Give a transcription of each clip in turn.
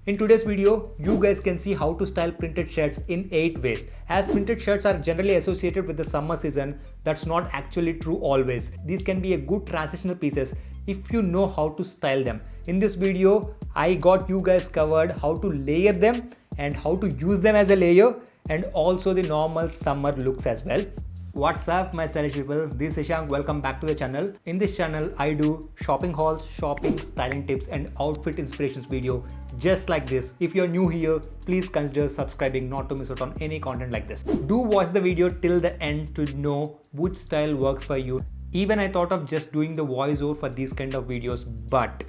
In today's video, you guys can see how to style printed shirts in 8 ways. As printed shirts are generally associated with the summer season, that's not actually true always. These can be a good transitional pieces if you know how to style them. In this video, I got you guys covered how to layer them and how to use them as a layer and also the normal summer looks as well. What's up my stylish people, this is Ishank. Welcome back to the channel. In this channel I do shopping hauls, shopping, styling tips and outfit inspirations video just like this. If you're new here, please consider subscribing not to miss out on any content like this. Do watch the video till the end to know which style works for you. Even I thought of just doing the voiceover for these kind of videos, but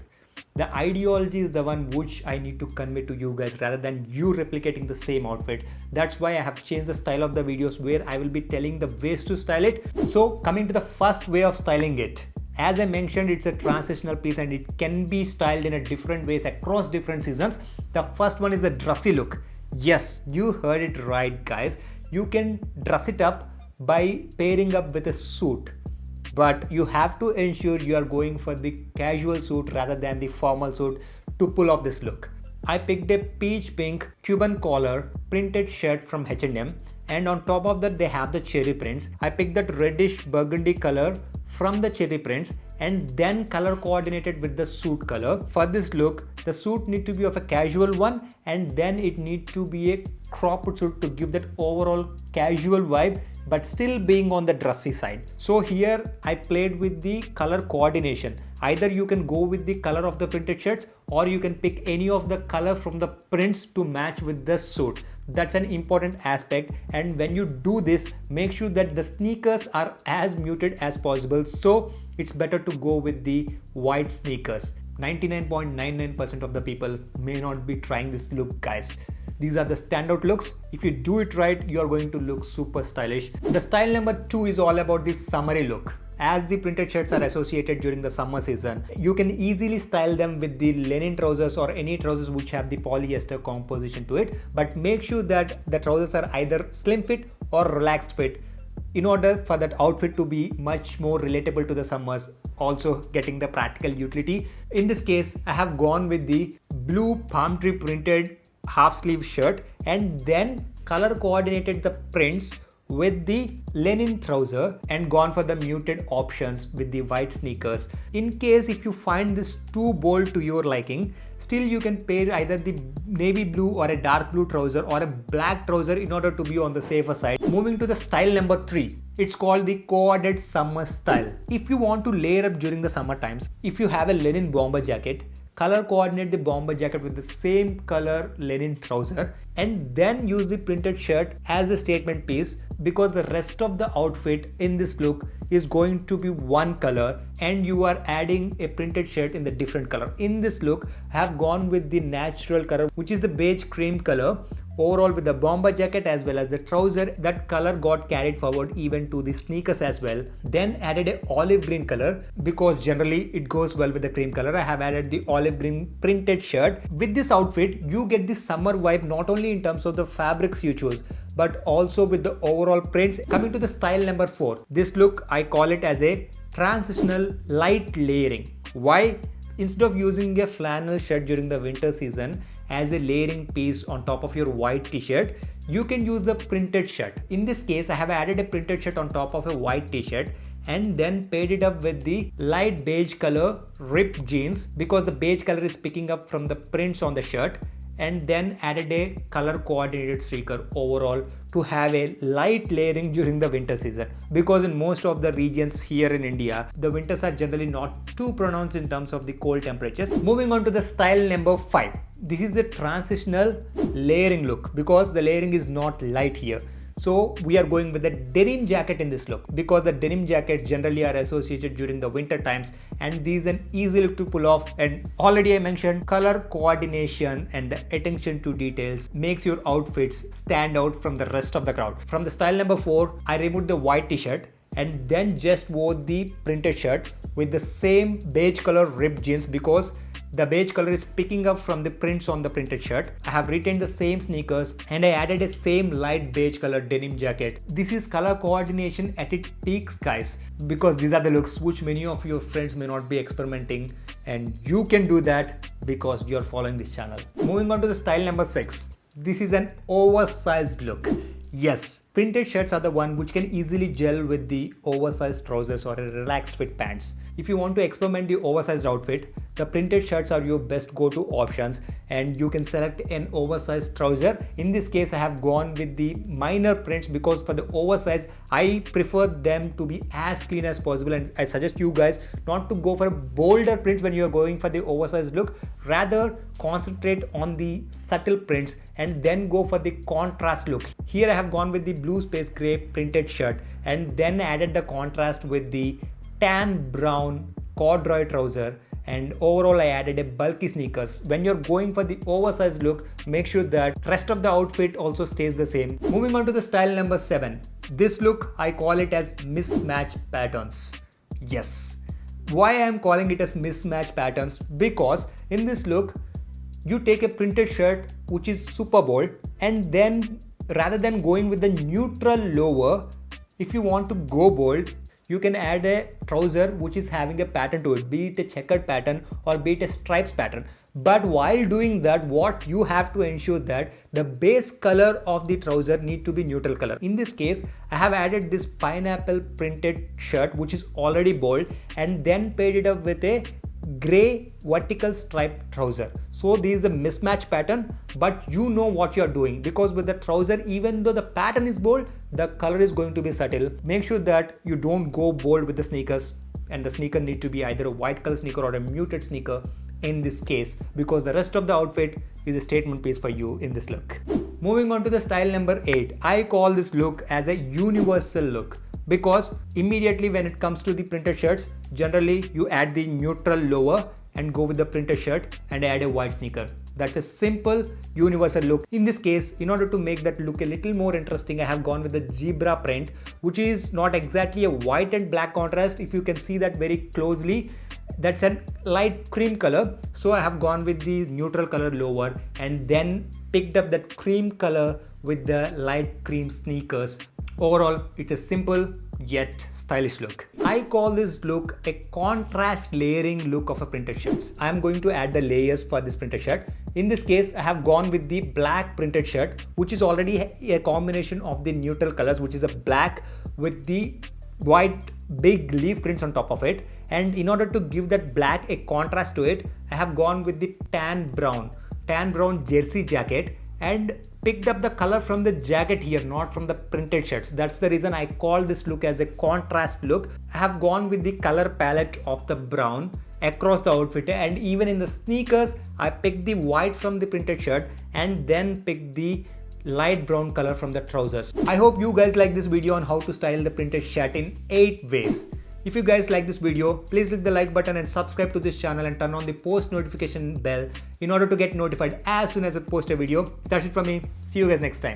the ideology is the one which I need to convey to you guys rather than you replicating the same outfit. That's why I have changed the style of the videos where I will be telling the ways to style it. So coming to the first way of styling it. As I mentioned, it's a transitional piece and it can be styled in a different ways across different seasons. The first one is a dressy look. Yes, you heard it right guys. You can dress it up by pairing up with a suit. But you have to ensure you are going for the casual suit rather than the formal suit to pull off this look. I picked a peach pink Cuban collar printed shirt from H&M, and on top of that they have the cherry prints. I picked that reddish burgundy color from the cherry prints and then color coordinated with the suit color. For this look, the suit need to be of a casual one and then it need to be a cropped suit to give that overall casual vibe but still being on the dressy side. So here I played with the color coordination. Either you can go with the color of the printed shirts or you can pick any of the color from the prints to match with the suit. That's an important aspect, and when you do this, make sure that the sneakers are as muted as possible. So it's better to go with the white sneakers. 99.99% of the people may not be trying this look guys. These are the standout looks. If you do it right, you are going to look super stylish. The style number 2 is all about the summery look. As the printed shirts are associated during the summer season, you can easily style them with the linen trousers or any trousers which have the polyester composition to it. But make sure that the trousers are either slim fit or relaxed fit in order for that outfit to be much more relatable to the summers, also getting the practical utility. In this case, I have gone with the blue palm tree printed half sleeve shirt and then color coordinated the prints with the linen trouser and gone for the muted options with the white sneakers. In case if you find this too bold to your liking, still you can pair either the navy blue or a dark blue trouser or a black trouser in order to be on the safer side. Moving to the style number 3. It's called the coordinated summer style. If you want to layer up during the summer times, if you have a linen bomber jacket, color coordinate the bomber jacket with the same color linen trouser and then use the printed shirt as a statement piece, because the rest of the outfit in this look is going to be one color and you are adding a printed shirt in the different color. In this look, I have gone with the natural color which is the beige cream color. Overall with the bomber jacket as well as the trouser, that color got carried forward even to the sneakers as well. Then added a olive green color because generally it goes well with the cream color. I have added the olive green printed shirt. With this outfit, you get the summer vibe not only in terms of the fabrics you choose but also with the overall prints. Coming to the style number 4. This look I call it as a transitional light layering. Why? Instead of using a flannel shirt during the winter season as a layering piece on top of your white t-shirt, you can use the printed shirt. In this case, I have added a printed shirt on top of a white t-shirt and then paired it up with the light beige color ripped jeans because the beige color is picking up from the prints on the shirt, and then added a color coordinated streaker overall to have a light layering during the winter season, because in most of the regions here in India, the winters are generally not too pronounced in terms of the cold temperatures. Moving on to the style number 5. This is a transitional layering look because the layering is not light here. So we are going with a denim jacket in this look because the denim jackets generally are associated during the winter times and these an easy look to pull off. And already I mentioned color coordination and the attention to details makes your outfits stand out from the rest of the crowd. From the style number 4, I removed the white t-shirt and then just wore the printed shirt with the same beige color ripped jeans because The beige color is picking up from the prints on the printed shirt. I have retained the same sneakers and I added a same light beige color denim jacket. This is color coordination at its peaks, guys, because these are the looks which many of your friends may not be experimenting, and you can do that because you're following this channel. Moving on to the style number 6. This is an oversized look. Yes, printed shirts are the one which can easily gel with the oversized trousers or a relaxed fit pants. If you want to experiment the oversized outfit, the printed shirts are your best go-to options, and you can select an oversized trouser. In this case, I have gone with the minor prints because for the oversized, I prefer them to be as clean as possible, and I suggest you guys not to go for bolder prints when you are going for the oversized look. Rather, concentrate on the subtle prints and then go for the contrast look. Here I have gone with the blue space gray printed shirt and then added the contrast with the tan brown corduroy trouser, and overall I added a bulky sneakers. When you're going for the oversized look, make sure that rest of the outfit also stays the same. Moving on to the style number 7. This look, I call it as mismatch patterns. Yes. Why I am calling it as mismatch patterns? Because in this look, you take a printed shirt which is super bold, and then rather than going with the neutral lower, if you want to go bold, you can add a trouser which is having a pattern to it, be it a checkered pattern or be it a stripes pattern. But while doing that, what you have to ensure that the base color of the trouser need to be neutral color. In this case, I have added this pineapple printed shirt which is already bold and then paired it up with a gray vertical striped trouser. So this is a mismatch pattern, but you know what you are doing, because with the trouser, even though the pattern is bold, the color is going to be subtle. Make sure that you don't go bold with the sneakers, and the sneaker need to be either a white color sneaker or a muted sneaker in this case, because the rest of the outfit is a statement piece for you in this look. Moving on to the style number 8. I call this look as a universal look, because immediately when it comes to the printed shirts, generally you add the neutral lower and go with the printed shirt and add a white sneaker. That's a simple universal look. In this case, in order to make that look a little more interesting, I have gone with the zebra print, which is not exactly a white and black contrast. If you can see that very closely, that's a light cream color. So I have gone with the neutral color lower and then picked up that cream color with the light cream sneakers. Overall, it's a simple yet stylish look. I call this look a contrast layering look of a printed shirt. I am going to add the layers for this printed shirt. In this case, I have gone with the black printed shirt, which is already a combination of the neutral colors, which is a black with the white big leaf prints on top of it. And in order to give that black a contrast to it, I have gone with the tan brown jersey jacket and picked up the color from the jacket here, not from the printed shirts. That's the reason I call this look as a contrast look. I have gone with the color palette of the brown across the outfit, and even in the sneakers, I picked the white from the printed shirt and then picked the light brown color from the trousers. I hope you guys like this video on how to style the printed shirt in 8 ways. If you guys like this video, please click the like button and subscribe to this channel and turn on the post notification bell in order to get notified as soon as I post a video. That's it from me. See you guys next time.